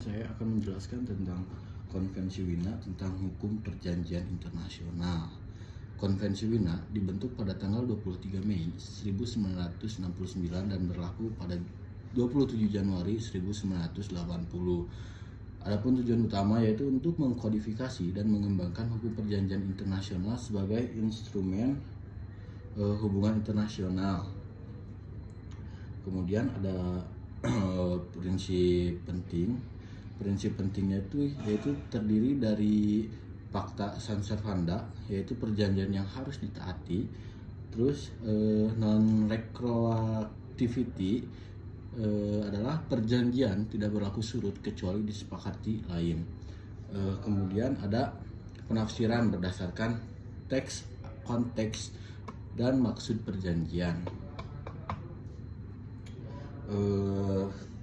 Saya akan menjelaskan tentang Konvensi Wina tentang hukum perjanjian internasional. Konvensi Wina dibentuk pada tanggal 23 Mei 1969 dan berlaku pada 27 Januari 1980. Adapun tujuan utama yaitu untuk mengkodifikasi dan mengembangkan hukum perjanjian internasional sebagai instrumen hubungan internasional. Kemudian ada prinsip penting. Prinsip pentingnya itu yaitu terdiri dari Pacta Sunt Servanda, yaitu perjanjian yang harus ditaati. Terus non-retroactivity adalah perjanjian tidak berlaku surut kecuali disepakati lain. Kemudian ada penafsiran berdasarkan teks, konteks, dan maksud perjanjian.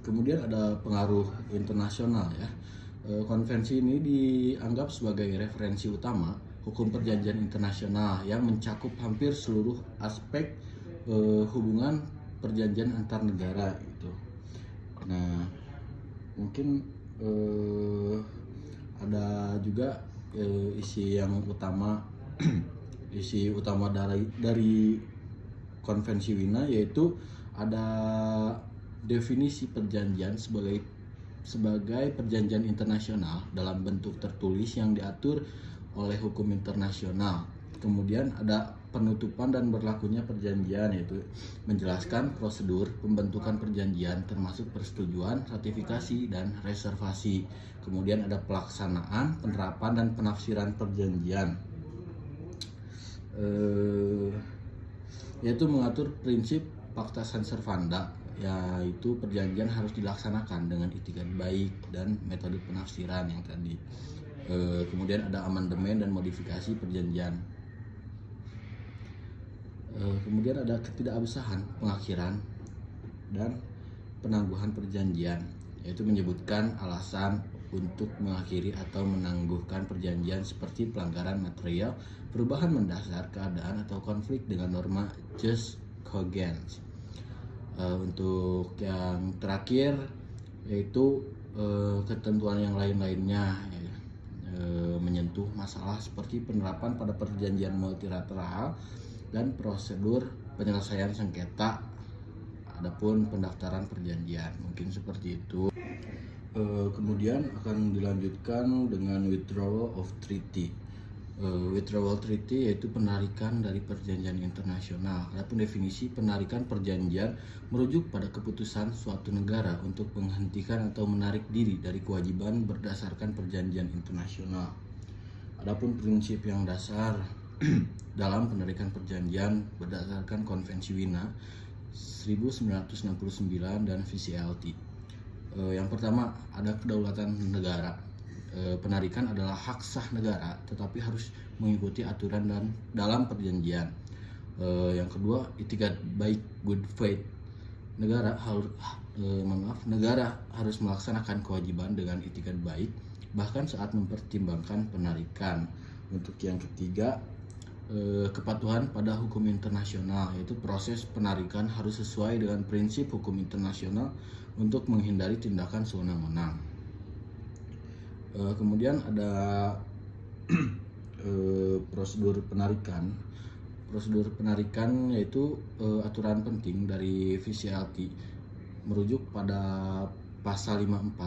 Kemudian ada pengaruh internasional ya. Konvensi ini dianggap sebagai referensi utama hukum perjanjian internasional yang mencakup hampir seluruh aspek hubungan perjanjian antar negara gitu. Nah, mungkin ada juga isi yang utama isi utama dari Konvensi Wina, yaitu ada definisi perjanjian sebagai perjanjian internasional dalam bentuk tertulis yang diatur oleh hukum internasional. Kemudian ada penutupan dan berlakunya perjanjian, yaitu menjelaskan prosedur pembentukan perjanjian termasuk persetujuan, ratifikasi, dan reservasi. Kemudian ada pelaksanaan, penerapan, dan penafsiran perjanjian, yaitu mengatur prinsip Pacta Sunt Servanda, yaitu perjanjian harus dilaksanakan dengan itikat baik dan metode penafsiran yang tadi. Kemudian ada amandemen dan modifikasi perjanjian. Kemudian ada ketidakabsahan, pengakhiran, dan penangguhan perjanjian, yaitu menyebutkan alasan untuk mengakhiri atau menangguhkan perjanjian seperti pelanggaran material, perubahan mendasar keadaan, atau konflik dengan norma jus cogens. Untuk yang terakhir yaitu ketentuan yang lain-lainnya ya, menyentuh masalah seperti penerapan pada perjanjian multilateral dan prosedur penyelesaian sengketa, adapun pendaftaran perjanjian. Mungkin seperti itu. Kemudian akan dilanjutkan dengan withdrawal of treaty. Withdrawal treaty yaitu penarikan dari perjanjian internasional. Adapun definisi penarikan perjanjian merujuk pada keputusan suatu negara untuk menghentikan atau menarik diri dari kewajiban berdasarkan perjanjian internasional. Adapun prinsip yang dasar dalam penarikan perjanjian berdasarkan Konvensi Wina 1969 dan VCLT. Yang pertama ada kedaulatan negara. Penarikan adalah hak sah negara, tetapi harus mengikuti aturan dan dalam perjanjian. Yang kedua, itikat baik, good faith. Negara harus melaksanakan kewajiban dengan itikat baik, bahkan saat mempertimbangkan penarikan. Untuk yang ketiga, kepatuhan pada hukum internasional, yaitu proses penarikan harus sesuai dengan prinsip hukum internasional untuk menghindari tindakan sewenang-wenang. Kemudian ada prosedur penarikan. Prosedur penarikan yaitu aturan penting dari VCLT merujuk pada pasal 54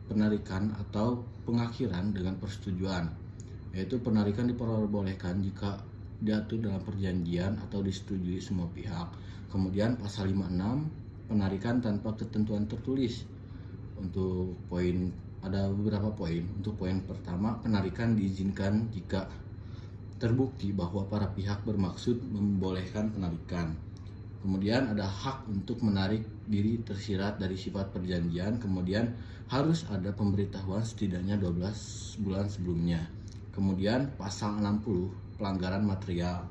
penarikan atau pengakhiran dengan persetujuan, yaitu penarikan diperbolehkan jika diatur dalam perjanjian atau disetujui semua pihak. Kemudian pasal 56 penarikan tanpa ketentuan tertulis. Untuk poin ada beberapa poin. Untuk poin pertama, penarikan diizinkan jika terbukti bahwa para pihak bermaksud membolehkan penarikan. Kemudian ada hak untuk menarik diri tersirat dari sifat perjanjian. Kemudian harus ada pemberitahuan setidaknya 12 bulan sebelumnya. Kemudian pasal 60 pelanggaran material.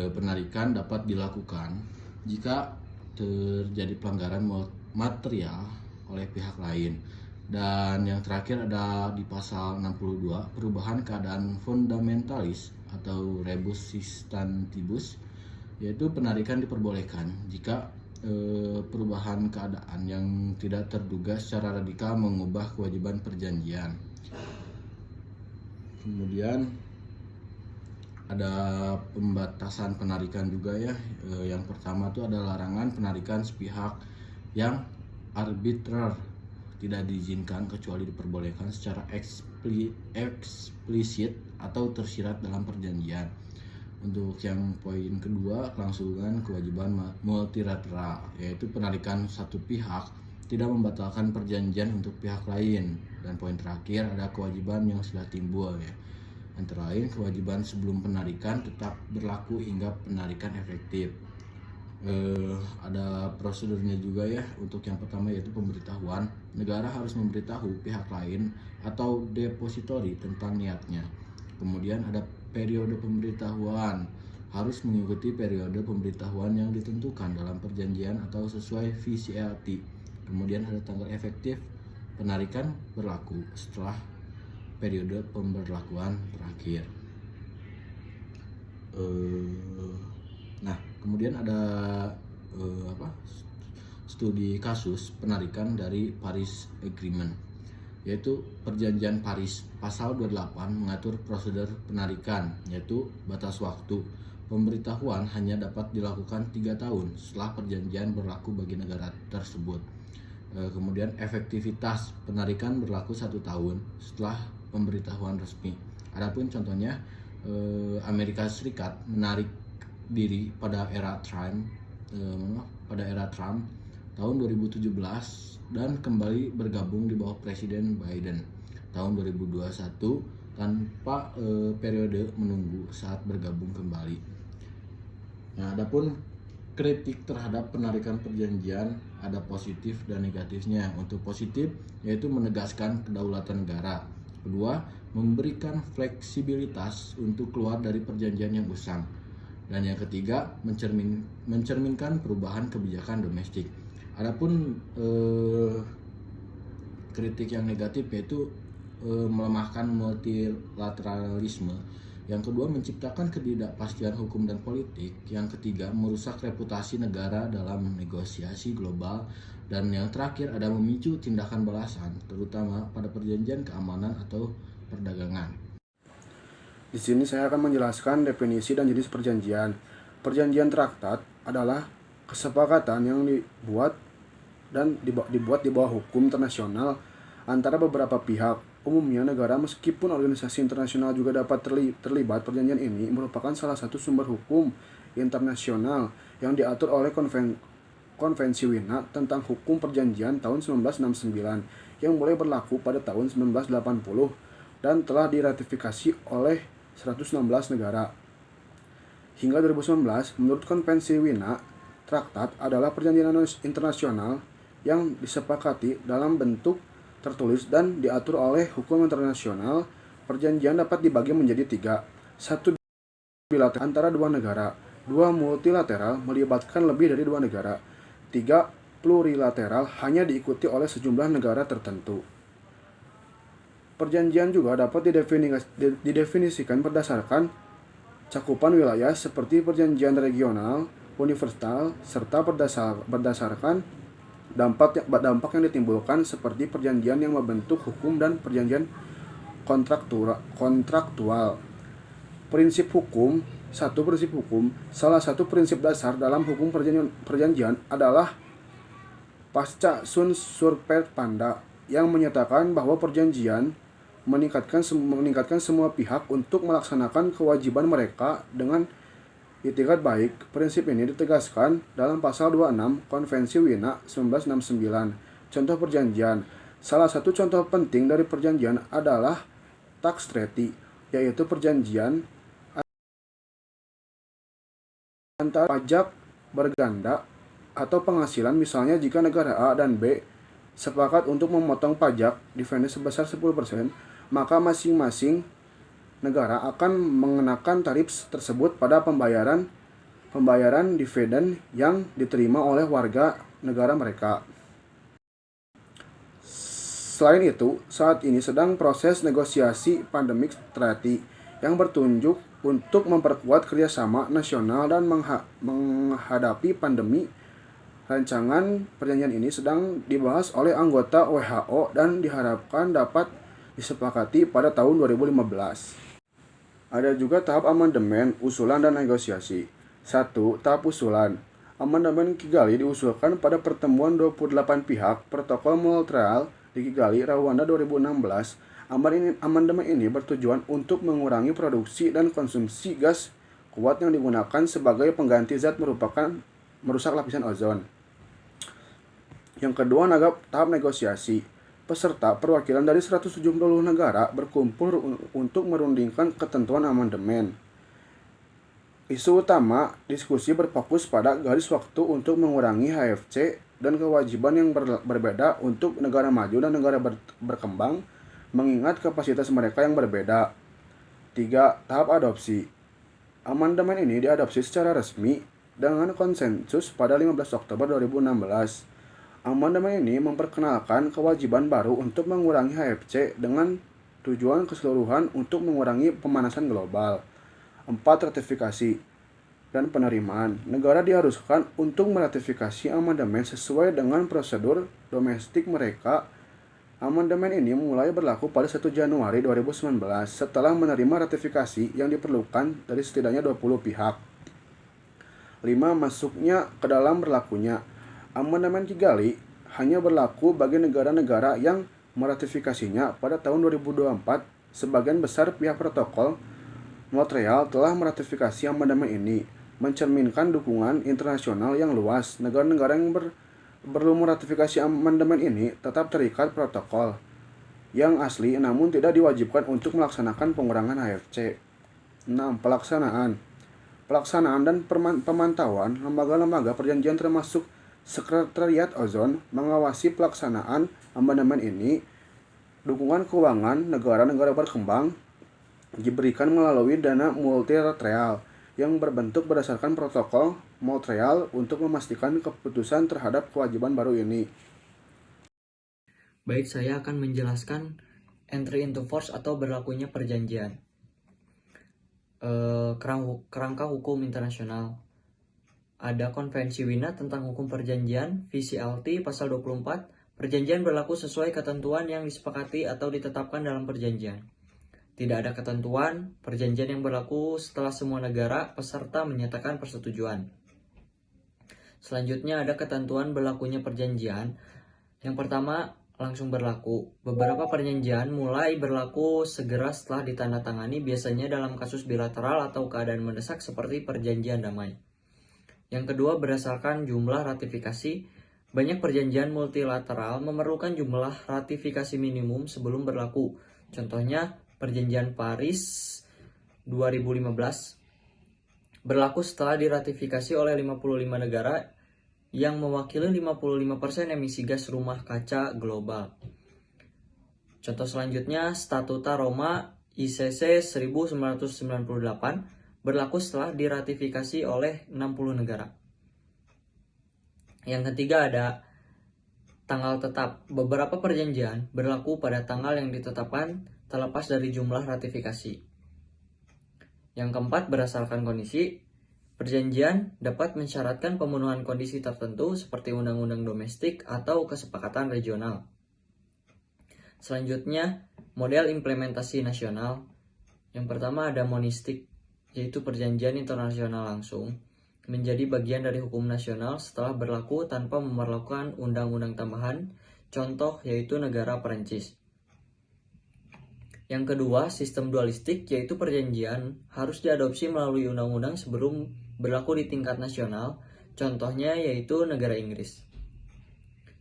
Penarikan dapat dilakukan jika terjadi pelanggaran material oleh pihak lain. Dan yang terakhir ada di pasal 62 perubahan keadaan fundamentalis atau rebus substantivus, yaitu penarikan diperbolehkan jika perubahan keadaan yang tidak terduga secara radikal mengubah kewajiban perjanjian. Kemudian ada pembatasan penarikan juga ya. Yang pertama itu ada larangan penarikan sepihak yang arbitrer, tidak diizinkan kecuali diperbolehkan secara eksplisit atau tersirat dalam perjanjian. Untuk yang poin kedua, kelangsungan kewajiban multilateral, yaitu penarikan satu pihak tidak membatalkan perjanjian untuk pihak lain. Dan poin terakhir ada kewajiban yang sudah timbul ya. Antara lain kewajiban sebelum penarikan tetap berlaku hingga penarikan efektif. Ada prosedurnya juga ya. Untuk yang pertama yaitu pemberitahuan. Negara harus memberitahu pihak lain atau depositori tentang niatnya. Kemudian ada periode pemberitahuan, harus mengikuti periode pemberitahuan yang ditentukan dalam perjanjian atau sesuai VCLT. Kemudian ada tanggal efektif penarikan berlaku setelah periode pemberlakuan terakhir. Nah, kemudian ada studi kasus penarikan dari Paris Agreement, yaitu Perjanjian Paris. Pasal 28 mengatur prosedur penarikan, yaitu batas waktu pemberitahuan hanya dapat dilakukan 3 tahun setelah perjanjian berlaku bagi negara tersebut. Kemudian efektivitas penarikan berlaku 1 tahun setelah pemberitahuan resmi. Adapun contohnya, Amerika Serikat menarik diri pada era Trump tahun 2017 dan kembali bergabung di bawah Presiden Biden tahun 2021 tanpa periode menunggu saat bergabung kembali. Nah, adapun kritik terhadap penarikan perjanjian ada positif dan negatifnya. Untuk positif yaitu menegaskan kedaulatan negara. Kedua, memberikan fleksibilitas untuk keluar dari perjanjian yang usang. Dan yang ketiga, mencerminkan perubahan kebijakan domestik. Adapun kritik yang negatif yaitu melemahkan multilateralisme. Yang kedua, menciptakan ketidakpastian hukum dan politik. Yang ketiga, merusak reputasi negara dalam negosiasi global. Dan yang terakhir ada memicu tindakan balasan, terutama pada perjanjian keamanan atau perdagangan. Di sini saya akan menjelaskan definisi dan jenis perjanjian. Perjanjian traktat adalah kesepakatan yang dibuat di bawah hukum internasional antara beberapa pihak. Umumnya negara, meskipun organisasi internasional juga dapat terlibat. Perjanjian ini merupakan salah satu sumber hukum internasional yang diatur oleh Konvensi Wina tentang hukum perjanjian tahun 1969 yang mulai berlaku pada tahun 1980 dan telah diratifikasi oleh 116 negara. Hingga 2019, menurut Konvensi Wina, traktat adalah perjanjian internasional yang disepakati dalam bentuk tertulis dan diatur oleh hukum internasional. Perjanjian dapat dibagi menjadi 3. 1 bilateral antara 2 negara. 2 multilateral melibatkan lebih dari 2 negara. 3 plurilateral hanya diikuti oleh sejumlah negara tertentu. Perjanjian juga dapat didefinisikan berdasarkan cakupan wilayah seperti perjanjian regional, universal, serta berdasarkan dampak yang ditimbulkan seperti perjanjian yang membentuk hukum dan perjanjian kontraktual. Prinsip hukum. Salah satu prinsip dasar dalam hukum perjanjian adalah pasca sunt servanda panda, yang menyatakan bahwa perjanjian meningkatkan semua pihak untuk melaksanakan kewajiban mereka dengan itikat baik. Prinsip ini ditegaskan dalam pasal 26 Konvensi Wina 1969. Contoh perjanjian. Salah satu contoh penting dari perjanjian adalah tax treaty, yaitu perjanjian antara pajak berganda atau penghasilan. Misalnya, jika negara A dan B sepakat untuk memotong pajak dividen sebesar 10%, maka masing-masing negara akan mengenakan tarif tersebut pada pembayaran dividen yang diterima oleh warga negara mereka. Selain itu, saat ini sedang proses negosiasi Pandemic Treaty yang bertunjuk untuk memperkuat kerjasama nasional dan menghadapi pandemi Rancangan perjanjian ini sedang dibahas oleh anggota WHO dan diharapkan dapat disepakati pada tahun 2015. Ada juga tahap amandemen, usulan, dan negosiasi. 1. Tahap usulan. Amandemen Kigali diusulkan pada pertemuan 28 pihak Protokol Montreal di Kigali, Rwanda 2016. Amandemen ini bertujuan untuk mengurangi produksi dan konsumsi gas kuat yang digunakan sebagai pengganti zat merusak lapisan ozon. Yang kedua, tahap negosiasi. Peserta perwakilan dari 170 negara berkumpul untuk merundingkan ketentuan amandemen. Isu utama diskusi berfokus pada garis waktu untuk mengurangi HFC dan kewajiban yang berbeda untuk negara maju dan negara berkembang, mengingat kapasitas mereka yang berbeda. 3. Tahap adopsi. Amandemen ini diadopsi secara resmi dengan konsensus pada 15 Oktober 2016. Amandemen ini memperkenalkan kewajiban baru untuk mengurangi HFC dengan tujuan keseluruhan untuk mengurangi pemanasan global. 4. Ratifikasi dan penerimaan. Negara diharuskan untuk meratifikasi amandemen sesuai dengan prosedur domestik mereka. Amandemen ini mulai berlaku pada 1 Januari 2019 setelah menerima ratifikasi yang diperlukan dari setidaknya 20 pihak. 5. Masuknya ke dalam berlakunya. Amandemen Kigali hanya berlaku bagi negara-negara yang meratifikasinya pada tahun 2024. Sebagian besar pihak protokol Montreal telah meratifikasi amandemen ini, mencerminkan dukungan internasional yang luas. Negara-negara yang belum meratifikasi amandemen ini tetap terikat protokol yang asli namun tidak diwajibkan untuk melaksanakan pengurangan HFC. 6. Pelaksanaan dan pemantauan. Lembaga-lembaga perjanjian termasuk Sekretariat Ozon mengawasi pelaksanaan amandemen ini. Dukungan keuangan negara-negara berkembang diberikan melalui dana multilateral yang berbentuk berdasarkan protokol Montreal untuk memastikan keputusan terhadap kewajiban baru ini. Baik, saya akan menjelaskan entry into force atau berlakunya perjanjian. Kerangka hukum internasional. Ada Konvensi Wina tentang Hukum Perjanjian, VCLT, pasal 24. Perjanjian berlaku sesuai ketentuan yang disepakati atau ditetapkan dalam perjanjian. Tidak ada ketentuan perjanjian yang berlaku setelah semua negara peserta menyatakan persetujuan. Selanjutnya ada ketentuan berlakunya perjanjian. Yang pertama, langsung berlaku. Beberapa perjanjian mulai berlaku segera setelah ditandatangani, biasanya dalam kasus bilateral atau keadaan mendesak seperti perjanjian damai. Yang kedua, berdasarkan jumlah ratifikasi. Banyak perjanjian multilateral memerlukan jumlah ratifikasi minimum sebelum berlaku. Contohnya, Perjanjian Paris 2015 berlaku setelah diratifikasi oleh 55 negara yang mewakili 55% emisi gas rumah kaca global. Contoh selanjutnya, Statuta Roma ICC 1998 berlaku setelah diratifikasi oleh 60 negara. Yang ketiga ada tanggal tetap. Beberapa perjanjian berlaku pada tanggal yang ditetapkan terlepas dari jumlah ratifikasi. Yang keempat, berdasarkan kondisi. Perjanjian dapat mensyaratkan pemenuhan kondisi tertentu seperti undang-undang domestik atau kesepakatan regional. Selanjutnya, model implementasi nasional. Yang pertama ada monistik, yaitu perjanjian internasional langsung menjadi bagian dari hukum nasional setelah berlaku tanpa memerlukan undang-undang tambahan, contoh yaitu negara Perancis. Yang kedua, sistem dualistik, yaitu perjanjian harus diadopsi melalui undang-undang sebelum berlaku di tingkat nasional, contohnya yaitu negara Inggris.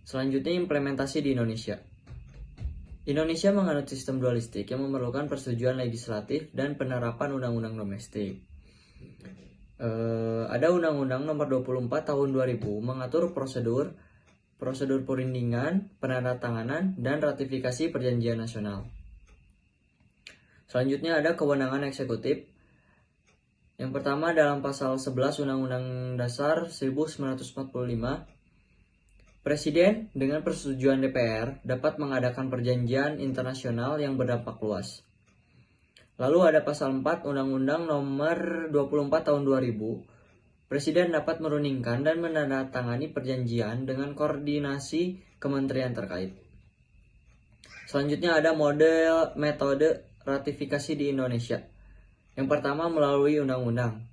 Selanjutnya, implementasi di Indonesia. Indonesia menganut sistem dualistik yang memerlukan persetujuan legislatif dan penerapan undang-undang domestik. Ada Undang-Undang Nomor 24 Tahun 2000 mengatur prosedur perundingan, penandatanganan, dan ratifikasi perjanjian nasional. Selanjutnya ada kewenangan eksekutif. Yang pertama dalam pasal 11 Undang-Undang Dasar 1945, Presiden dengan persetujuan DPR dapat mengadakan perjanjian internasional yang berdampak luas. Lalu ada pasal 4 Undang-Undang Nomor 24 Tahun 2000. Presiden dapat merundingkan dan menandatangani perjanjian dengan koordinasi kementerian terkait. Selanjutnya ada metode ratifikasi di Indonesia. Yang pertama melalui undang-undang,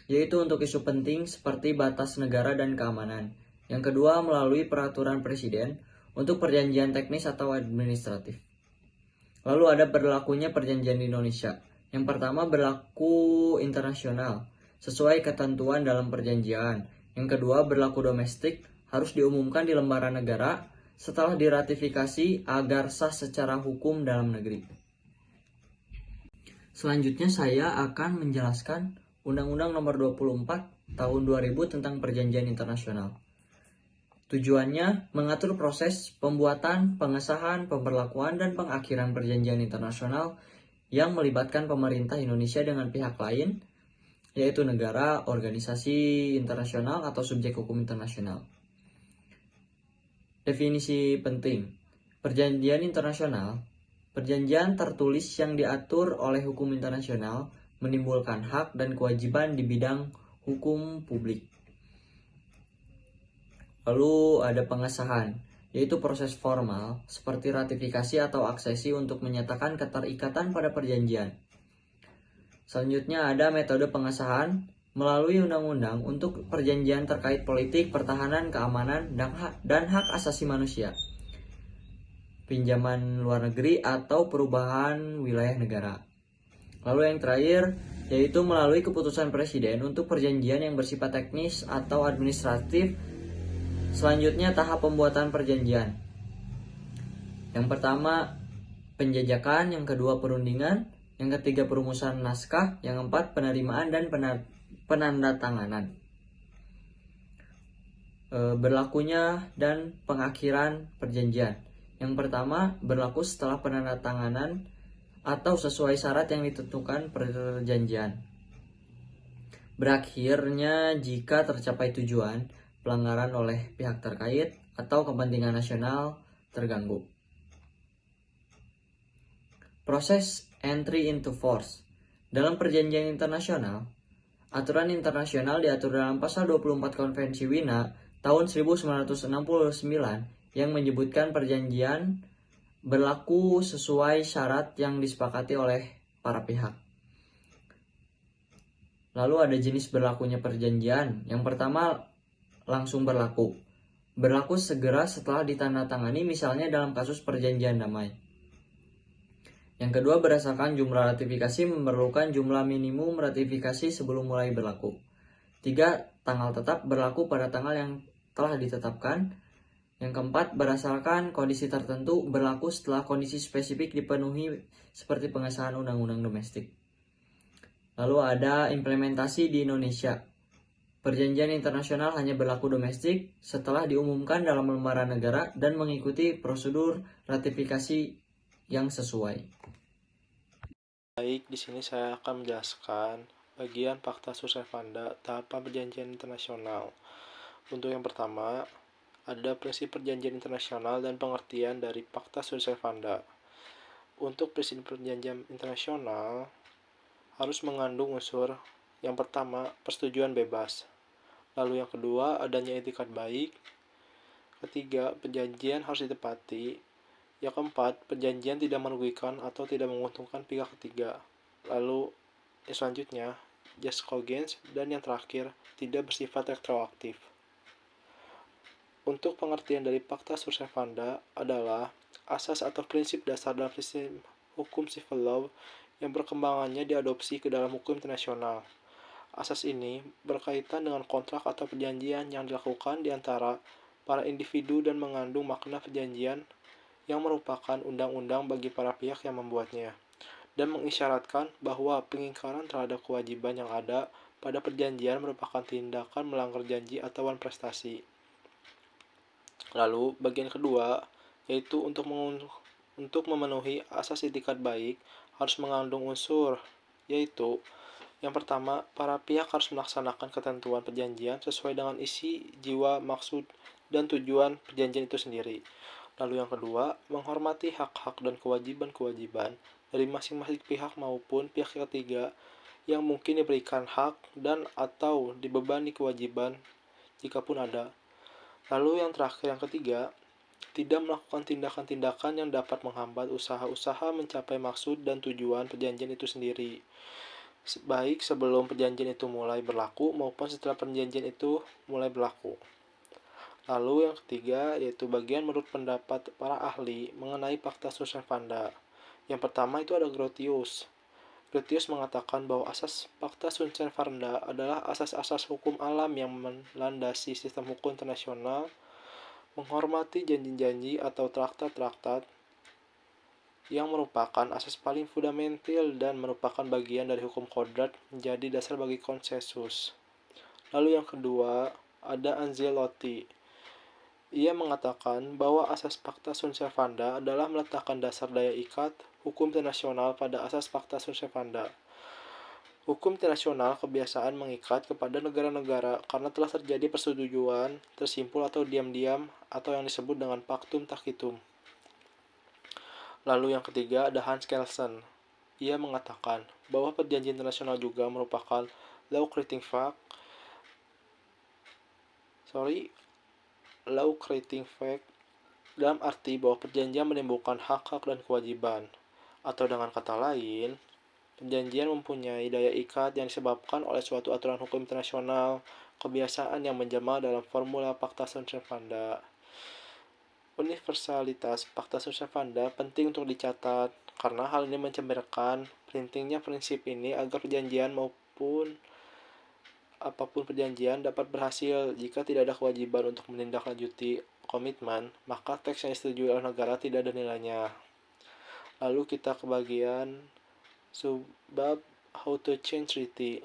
yaitu untuk isu penting seperti batas negara dan keamanan. Yang kedua melalui peraturan presiden untuk perjanjian teknis atau administratif. Lalu ada berlakunya perjanjian di Indonesia. Yang pertama berlaku internasional, sesuai ketentuan dalam perjanjian. Yang kedua berlaku domestik, harus diumumkan di lembaran negara setelah diratifikasi agar sah secara hukum dalam negeri. Selanjutnya saya akan menjelaskan Undang-Undang Nomor 24 Tahun 2000 tentang Perjanjian Internasional. Tujuannya mengatur proses pembuatan, pengesahan, pemberlakuan, dan pengakhiran perjanjian internasional yang melibatkan pemerintah Indonesia dengan pihak lain, yaitu negara, organisasi internasional, atau subjek hukum internasional. Definisi penting. Perjanjian internasional, perjanjian tertulis yang diatur oleh hukum internasional menimbulkan hak dan kewajiban di bidang hukum publik. Lalu ada pengesahan, yaitu proses formal seperti ratifikasi atau aksesi untuk menyatakan keterikatan pada perjanjian. Selanjutnya ada metode pengesahan melalui undang-undang untuk perjanjian terkait politik, pertahanan, keamanan, dan hak asasi manusia, pinjaman luar negeri, atau perubahan wilayah negara. Lalu yang terakhir yaitu melalui keputusan presiden untuk perjanjian yang bersifat teknis atau administratif. Selanjutnya tahap pembuatan perjanjian. Yang pertama penjajakan, yang kedua perundingan, yang ketiga perumusan naskah, yang keempat penerimaan dan penandatanganan. Berlakunya dan pengakhiran perjanjian. Yang pertama berlaku setelah penandatanganan atau sesuai syarat yang ditentukan perjanjian. Berakhirnya jika tercapai tujuan pelanggaran oleh pihak terkait atau kepentingan nasional terganggu. Proses entry into force. Dalam perjanjian internasional, aturan internasional diatur dalam pasal 24 Konvensi Wina tahun 1969 yang menyebutkan perjanjian berlaku sesuai syarat yang disepakati oleh para pihak. Lalu ada jenis berlakunya perjanjian. Yang pertama langsung berlaku. Berlaku segera setelah ditandatangani, misalnya dalam kasus perjanjian damai. Yang kedua berdasarkan jumlah ratifikasi, memerlukan jumlah minimum ratifikasi sebelum mulai berlaku. 3. Tanggal tetap, berlaku pada tanggal yang telah ditetapkan. Yang keempat berdasarkan kondisi tertentu, berlaku setelah kondisi spesifik dipenuhi seperti pengesahan undang-undang domestik. Lalu ada implementasi di Indonesia. Perjanjian internasional hanya berlaku domestik setelah diumumkan dalam lembaran negara dan mengikuti prosedur ratifikasi yang sesuai. Baik, di sini saya akan menjelaskan bagian Pacta Sunt Servanda tahapan perjanjian internasional. Untuk yang pertama, ada prinsip perjanjian internasional dan pengertian dari Pacta Sunt Servanda. Untuk prinsip perjanjian internasional harus mengandung unsur yang pertama, persetujuan bebas. Lalu yang kedua, adanya etikat baik. Ketiga, perjanjian harus ditepati. Yang keempat, perjanjian tidak merugikan atau tidak menguntungkan pihak ketiga. Lalu yang selanjutnya, just cogence, dan yang terakhir, tidak bersifat retroaktif. Untuk pengertian dari Pacta Sunt Servanda adalah asas atau prinsip dasar dalam sistem hukum civil law yang perkembangannya diadopsi ke dalam hukum internasional. Asas ini berkaitan dengan kontrak atau perjanjian yang dilakukan di antara para individu dan mengandung makna perjanjian yang merupakan undang-undang bagi para pihak yang membuatnya, dan mengisyaratkan bahwa pengingkaran terhadap kewajiban yang ada pada perjanjian merupakan tindakan melanggar janji atau prestasi. Lalu, bagian kedua, yaitu untuk memenuhi asas itikat baik, harus mengandung unsur, yaitu yang pertama, para pihak harus melaksanakan ketentuan perjanjian sesuai dengan isi, jiwa, maksud, dan tujuan perjanjian itu sendiri. Lalu yang kedua, menghormati hak-hak dan kewajiban-kewajiban dari masing-masing pihak maupun pihak ketiga yang mungkin diberikan hak dan atau dibebani kewajiban jikapun ada. Lalu yang terakhir, yang ketiga, tidak melakukan tindakan-tindakan yang dapat menghambat usaha-usaha mencapai maksud dan tujuan perjanjian itu sendiri, baik sebelum perjanjian itu mulai berlaku maupun setelah perjanjian itu mulai berlaku. Lalu yang ketiga, yaitu bagian menurut pendapat para ahli mengenai Pacta Sunt Servanda. Yang pertama itu ada Grotius. Grotius mengatakan bahwa asas Pacta Sunt Servanda adalah asas-asas hukum alam yang melandasi sistem hukum internasional, menghormati janji-janji atau traktat-traktat yang merupakan asas paling fundamental dan merupakan bagian dari hukum kodrat menjadi dasar bagi konsensus. Lalu yang kedua, ada Ancelotti. Ia mengatakan bahwa asas Pacta Sunt Servanda adalah meletakkan dasar daya ikat hukum internasional pada asas Pacta Sunt Servanda. Hukum internasional kebiasaan mengikat kepada negara-negara karena telah terjadi persetujuan, tersimpul atau diam-diam, atau yang disebut dengan Pactum Tacitum. Lalu yang ketiga ada Hans Kelsen. Ia mengatakan bahwa perjanjian internasional juga merupakan law creating fact dalam arti bahwa perjanjian menimbulkan hak-hak dan kewajiban. Atau dengan kata lain, perjanjian mempunyai daya ikat yang disebabkan oleh suatu aturan hukum internasional, kebiasaan yang menjelma dalam formula Pacta Sunt Servanda. Universalitas Pacta Sunt Servanda penting untuk dicatat, karena hal ini mencerminkan pentingnya prinsip ini agar perjanjian maupun apapun perjanjian dapat berhasil. Jika tidak ada kewajiban untuk menindaklanjuti komitmen, maka teks yang disetujui oleh negara tidak ada nilainya. Lalu kita ke bagian subbab how to change treaty.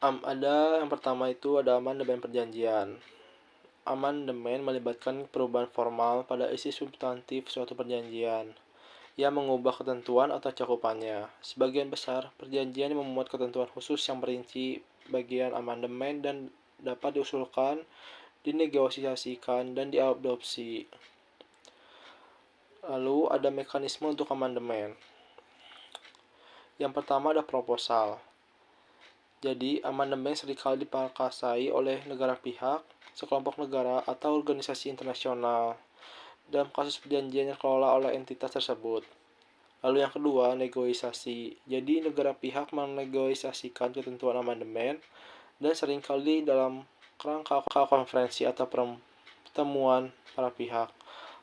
Yang pertama itu ada amandemen perjanjian. Amandemen melibatkan perubahan formal pada isi substantif suatu perjanjian. Ia mengubah ketentuan atau cakupannya. Sebagian besar, perjanjian memuat ketentuan khusus yang merinci bagian amandemen dan dapat diusulkan, dinegosiasikan, dan diadopsi. Lalu ada mekanisme untuk amandemen. Yang pertama ada proposal. Jadi, amandemen seringkali diperkasai oleh negara pihak, sekelompok negara, atau organisasi internasional dalam kasus perjanjian yang dikelola oleh entitas tersebut. Lalu yang kedua, negosiasi. Jadi negara pihak menegosiasikan ketentuan amandemen dan seringkali dalam kerangka konferensi atau pertemuan para pihak.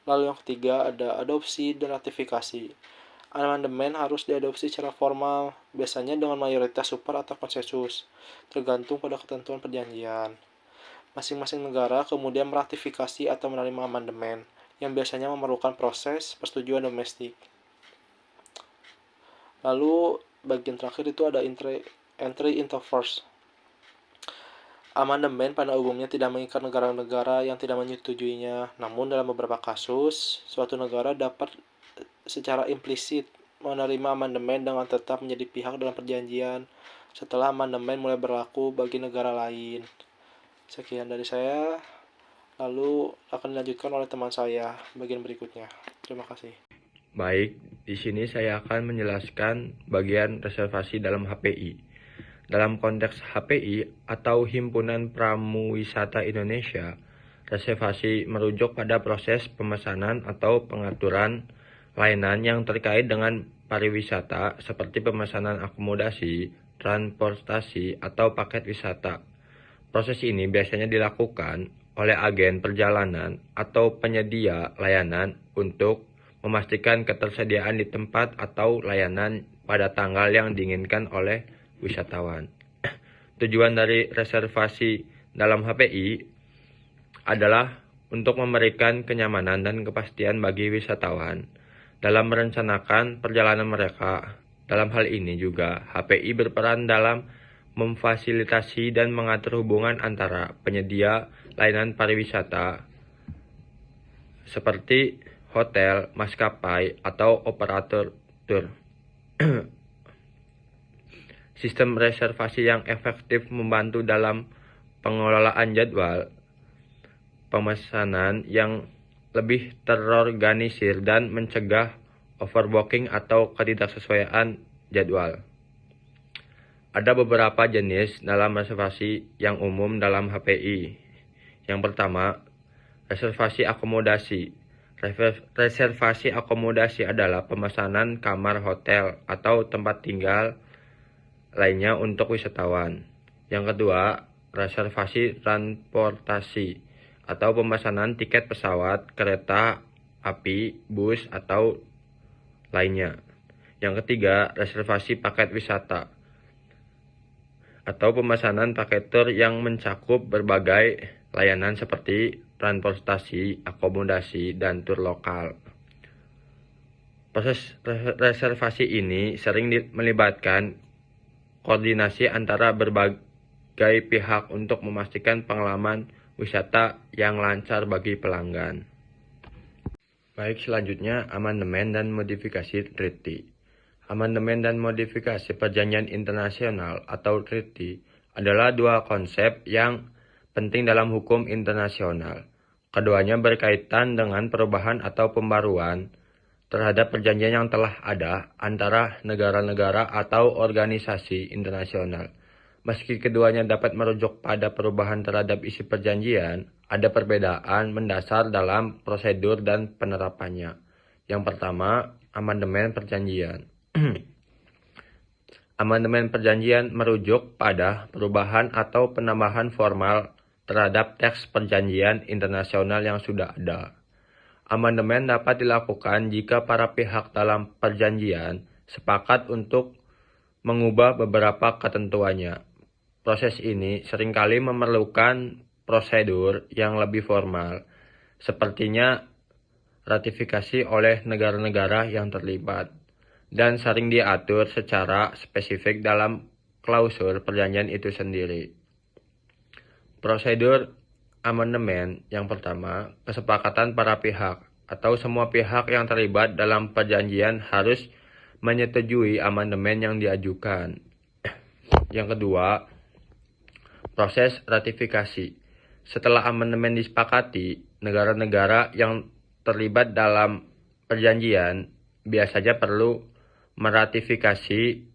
Lalu yang ketiga ada adopsi dan ratifikasi. Amandemen harus diadopsi secara formal, biasanya dengan mayoritas super atau konsensus, tergantung pada ketentuan perjanjian. Masing-masing negara kemudian meratifikasi atau menerima amandemen, yang biasanya memerlukan proses persetujuan domestik. Lalu bagian terakhir itu ada entry into force. Amandemen pada umumnya tidak mengikat negara-negara yang tidak menyetujuinya, namun dalam beberapa kasus, suatu negara dapat secara implisit menerima amandemen dengan tetap menjadi pihak dalam perjanjian setelah amandemen mulai berlaku bagi negara lain. Sekian dari saya. Lalu akan dilanjutkan oleh teman saya bagian berikutnya. Terima kasih. Baik, di sini saya akan menjelaskan bagian reservasi dalam HPI. Dalam konteks HPI atau Himpunan Pramuwisata Indonesia, reservasi merujuk pada proses pemesanan atau pengaturan layanan yang terkait dengan pariwisata seperti pemesanan akomodasi, transportasi, atau paket wisata. Proses ini biasanya dilakukan oleh agen perjalanan atau penyedia layanan untuk memastikan ketersediaan di tempat atau layanan pada tanggal yang diinginkan oleh wisatawan. Tujuan dari reservasi dalam HPI adalah untuk memberikan kenyamanan dan kepastian bagi wisatawan dalam merencanakan perjalanan mereka. Dalam hal ini juga HPI berperan dalam memfasilitasi dan mengatur hubungan antara penyedia layanan pariwisata seperti hotel, maskapai, atau operator tur. Sistem reservasi yang efektif membantu dalam pengelolaan jadwal pemesanan yang lebih terorganisir dan mencegah overbooking atau ketidaksesuaian jadwal. Ada beberapa jenis dalam reservasi yang umum dalam HPI. Yang pertama, reservasi akomodasi. Reservasi akomodasi adalah pemesanan kamar hotel atau tempat tinggal lainnya untuk wisatawan. Yang kedua, reservasi transportasi atau pemesanan tiket pesawat, kereta api, bus, atau lainnya. Yang ketiga, reservasi paket wisata atau pemesanan paket tour yang mencakup berbagai layanan seperti transportasi, akomodasi, dan tur lokal. Proses reservasi ini sering melibatkan koordinasi antara berbagai pihak untuk memastikan pengalaman wisata yang lancar bagi pelanggan. Baik, selanjutnya amandemen dan modifikasi treaty. Amandemen dan modifikasi perjanjian internasional atau treaty adalah dua konsep yang penting dalam hukum internasional. Keduanya berkaitan dengan perubahan atau pembaruan terhadap perjanjian yang telah ada antara negara-negara atau organisasi internasional. Meski keduanya dapat merujuk pada perubahan terhadap isi perjanjian, ada perbedaan mendasar dalam prosedur dan penerapannya. Yang pertama, amandemen perjanjian. Amandemen perjanjian merujuk pada perubahan atau penambahan formal terhadap teks perjanjian internasional yang sudah ada. Amandemen dapat dilakukan jika para pihak dalam perjanjian sepakat untuk mengubah beberapa ketentuannya. Proses ini seringkali memerlukan prosedur yang lebih formal, sepertinya ratifikasi oleh negara-negara yang terlibat, dan sering diatur secara spesifik dalam klausul perjanjian itu sendiri. Prosedur amandemen yang pertama, kesepakatan para pihak atau semua pihak yang terlibat dalam perjanjian harus menyetujui amandemen yang diajukan. Yang kedua, proses ratifikasi. Setelah amandemen disepakati, negara-negara yang terlibat dalam perjanjian biasanya perlu meratifikasi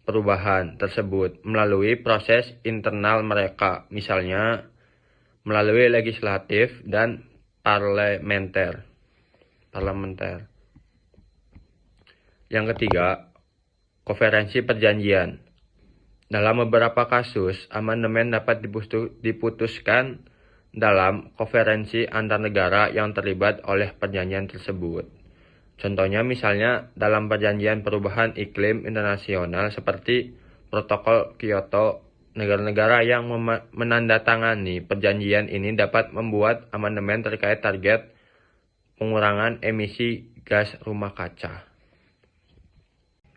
perubahan tersebut melalui proses internal mereka, misalnya melalui legislatif dan parlementer. Yang ketiga, konferensi perjanjian. Dalam beberapa kasus, amandemen dapat diputuskan dalam konferensi antar negara yang terlibat oleh perjanjian tersebut. Contohnya misalnya dalam perjanjian perubahan iklim internasional seperti Protokol Kyoto, negara-negara yang menandatangani perjanjian ini dapat membuat amandemen terkait target pengurangan emisi gas rumah kaca.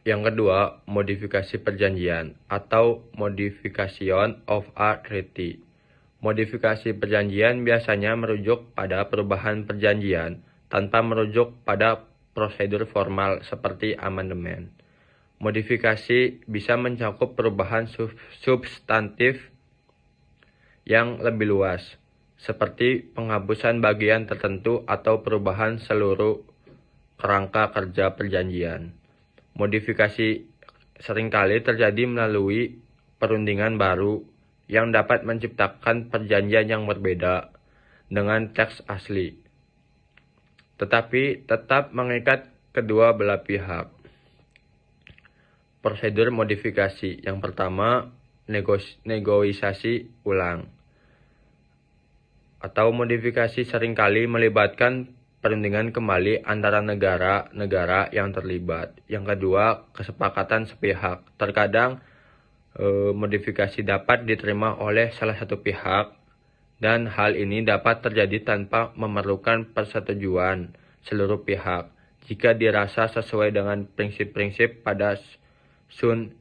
Yang kedua, modifikasi perjanjian atau modification of a treaty. Modifikasi perjanjian biasanya merujuk pada perubahan perjanjian tanpa merujuk pada prosedur formal seperti amandemen. Modifikasi bisa mencakup perubahan substantif yang lebih luas, seperti penghapusan bagian tertentu atau perubahan seluruh kerangka kerja perjanjian. Modifikasi seringkali terjadi melalui perundingan baru yang dapat menciptakan perjanjian yang berbeda dengan teks asli, tetapi tetap mengikat kedua belah pihak. Prosedur modifikasi yang pertama, negosiasi ulang atau modifikasi seringkali melibatkan perundingan kembali antara negara-negara yang terlibat. Yang kedua, kesepakatan sepihak. Terkadang modifikasi dapat diterima oleh salah satu pihak, dan hal ini dapat terjadi tanpa memerlukan persetujuan seluruh pihak jika dirasa sesuai dengan prinsip-prinsip pada sunt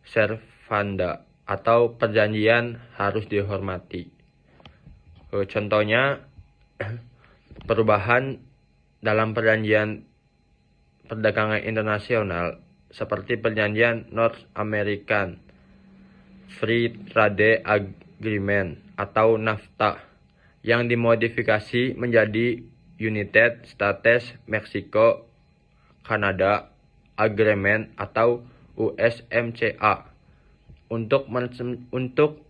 servanda atau perjanjian harus dihormati. Contohnya, perubahan dalam perjanjian perdagangan internasional seperti perjanjian North American Free Trade Agreement atau NAFTA yang dimodifikasi menjadi United States Mexico Canada Agreement atau USMCA untuk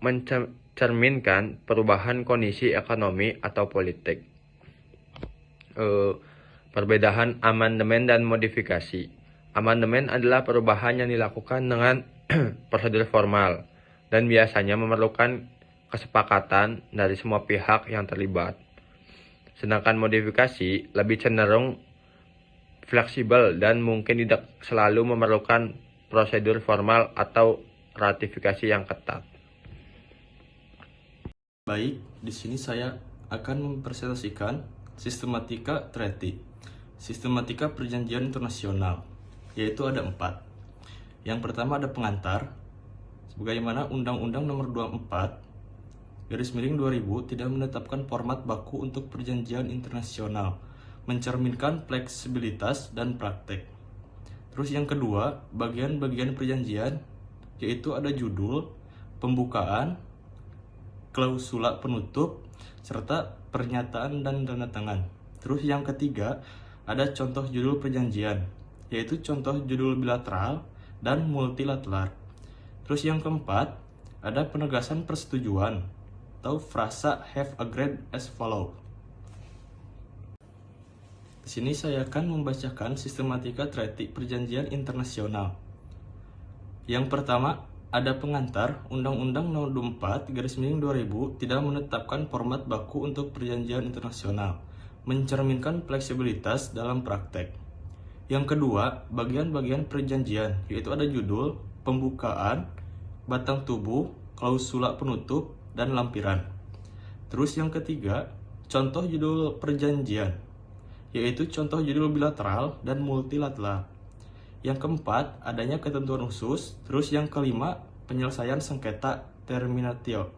mencerminkan perubahan kondisi ekonomi atau politik. Perbedaan amandemen dan modifikasi. Amandemen adalah perubahan yang dilakukan dengan prosedur formal dan biasanya memerlukan kesepakatan dari semua pihak yang terlibat. Sedangkan modifikasi lebih cenderung fleksibel dan mungkin tidak selalu memerlukan prosedur formal atau ratifikasi yang ketat. Baik, di sini saya akan mempresentasikan sistematika treaty. Sistematika perjanjian internasional, yaitu ada 4. Yang pertama ada pengantar, sebagaimana Undang-Undang Nomor 24/2000 tidak menetapkan format baku untuk perjanjian internasional, mencerminkan fleksibilitas dan praktek. Terus yang kedua, bagian-bagian perjanjian, yaitu ada judul, pembukaan, klausula penutup, serta pernyataan dan tanda tangan. Terus yang ketiga, ada contoh judul perjanjian, yaitu contoh judul bilateral dan multilateral. Terus yang keempat, ada penegasan persetujuan atau frasa have agreed as follow. Di sini saya akan membacakan sistematika treaty perjanjian internasional. Yang pertama, ada pengantar. Undang-Undang Nomor 24/2000 tidak menetapkan format baku untuk perjanjian internasional, mencerminkan fleksibilitas dalam praktek. Yang kedua, bagian-bagian perjanjian, yaitu ada judul, pembukaan, batang tubuh, klausula penutup, dan lampiran. Terus yang ketiga, contoh judul perjanjian, yaitu contoh judul bilateral dan multilateral. Yang keempat, adanya ketentuan khusus. Terus yang kelima, penyelesaian sengketa terminatio.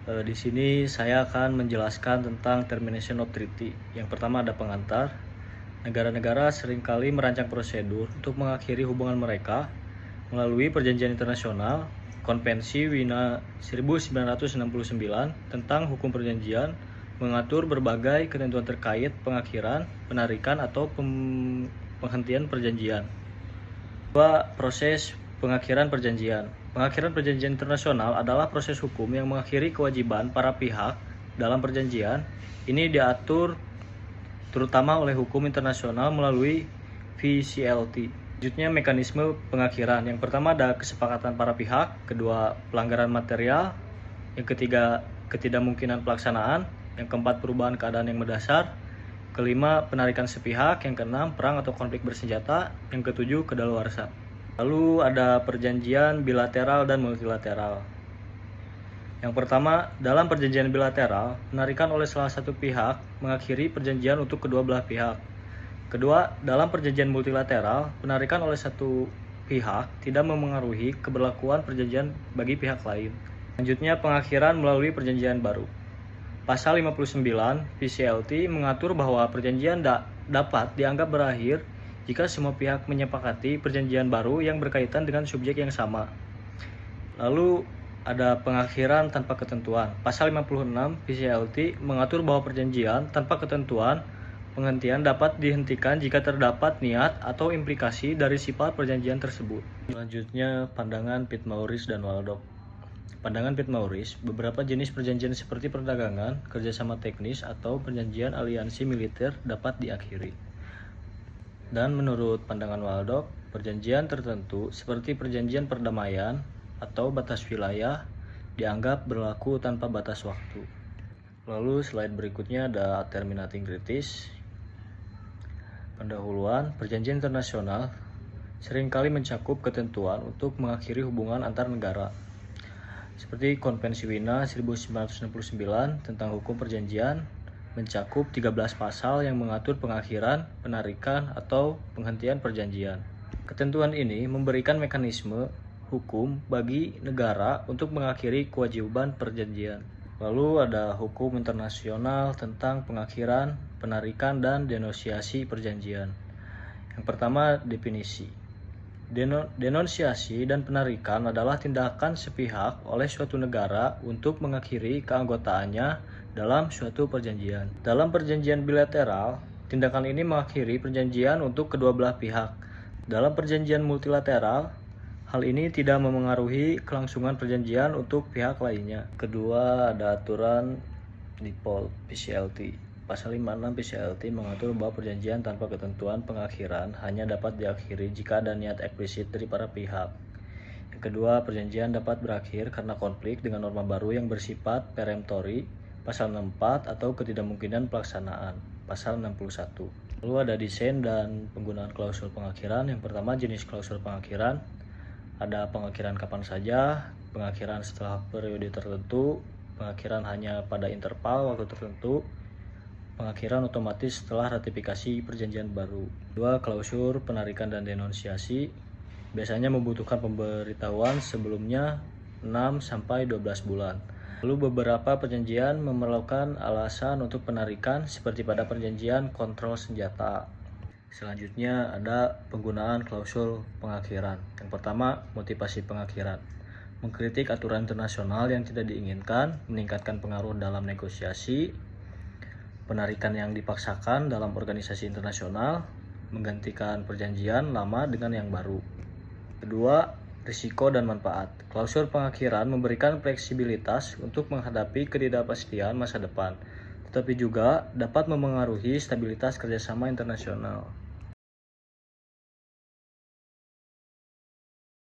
Di sini saya akan menjelaskan tentang termination of treaty. Yang pertama ada pengantar. Negara-negara seringkali merancang prosedur untuk mengakhiri hubungan mereka melalui perjanjian internasional, Konvensi Wina 1969 tentang hukum perjanjian mengatur berbagai ketentuan terkait pengakhiran, penarikan, atau penghentian perjanjian. Proses pengakhiran perjanjian. Pengakhiran perjanjian internasional adalah proses hukum yang mengakhiri kewajiban para pihak dalam perjanjian. Ini diatur terutama oleh hukum internasional melalui VCLT. Selanjutnya mekanisme pengakhiran. Yang pertama ada kesepakatan para pihak, kedua pelanggaran material, yang ketiga ketidakmungkinan pelaksanaan, yang keempat perubahan keadaan yang mendasar, kelima penarikan sepihak, yang keenam perang atau konflik bersenjata, yang ketujuh kedaluarsa. Lalu ada perjanjian bilateral dan multilateral. Yang pertama, dalam perjanjian bilateral, penarikan oleh salah satu pihak mengakhiri perjanjian untuk kedua belah pihak. Kedua, dalam perjanjian multilateral, penarikan oleh satu pihak tidak memengaruhi keberlakuan perjanjian bagi pihak lain. Selanjutnya, pengakhiran melalui perjanjian baru. Pasal 59 VCLT mengatur bahwa perjanjian dapat dianggap berakhir jika semua pihak menyepakati perjanjian baru yang berkaitan dengan subjek yang sama. Lalu ada pengakhiran tanpa ketentuan. Pasal 56 VCLT mengatur bahwa perjanjian tanpa ketentuan penghentian dapat dihentikan jika terdapat niat atau implikasi dari sifat perjanjian tersebut. Selanjutnya, pandangan Pitt Maurice dan Waldock. Pandangan Pitt Maurice, beberapa jenis perjanjian seperti perdagangan, kerjasama teknis, atau perjanjian aliansi militer dapat diakhiri. Dan menurut pandangan Waldock, perjanjian tertentu seperti perjanjian perdamaian atau batas wilayah dianggap berlaku tanpa batas waktu. Lalu slide berikutnya ada terminating treaties. Pendahuluan, perjanjian internasional seringkali mencakup ketentuan untuk mengakhiri hubungan antar negara. Seperti Konvensi Wina 1969 tentang hukum perjanjian mencakup 13 pasal yang mengatur pengakhiran, penarikan, atau penghentian perjanjian. Ketentuan ini memberikan mekanisme hukum bagi negara untuk mengakhiri kewajiban perjanjian. Lalu ada hukum internasional tentang pengakhiran, penarikan, dan denunsiasi perjanjian. Yang pertama, definisi. Denunsiasi dan penarikan adalah tindakan sepihak oleh suatu negara untuk mengakhiri keanggotaannya dalam suatu perjanjian. Dalam perjanjian bilateral, Tindakan ini mengakhiri perjanjian untuk kedua belah pihak. Dalam perjanjian multilateral, hal ini tidak memengaruhi kelangsungan perjanjian untuk pihak lainnya. Kedua, ada aturan default PCLT. Pasal 56 PCLT mengatur bahwa perjanjian tanpa ketentuan pengakhiran hanya dapat diakhiri jika ada niat eksplisit dari para pihak. Yang kedua, perjanjian dapat berakhir karena konflik dengan norma baru yang bersifat peremptori, pasal 64, atau ketidakmungkinan pelaksanaan, pasal 61. Lalu ada desain dan penggunaan klausul pengakhiran. Yang pertama, jenis klausul pengakhiran. Ada pengakhiran kapan saja, pengakhiran setelah periode tertentu, pengakhiran hanya pada interval waktu tertentu, pengakhiran otomatis setelah ratifikasi perjanjian baru. Dua, klausul penarikan dan denunsiasi. Biasanya membutuhkan pemberitahuan sebelumnya 6-12 bulan. Lalu beberapa perjanjian memerlukan alasan untuk penarikan seperti pada perjanjian kontrol senjata. Selanjutnya ada penggunaan klausul pengakhiran. Yang pertama, motivasi pengakhiran. Mengkritik aturan internasional yang tidak diinginkan, meningkatkan pengaruh dalam negosiasi, penarikan yang dipaksakan dalam organisasi internasional, menggantikan perjanjian lama dengan yang baru. Kedua, risiko dan manfaat. Klausul pengakhiran memberikan fleksibilitas untuk menghadapi ketidakpastian masa depan, tetapi juga dapat memengaruhi stabilitas kerjasama internasional.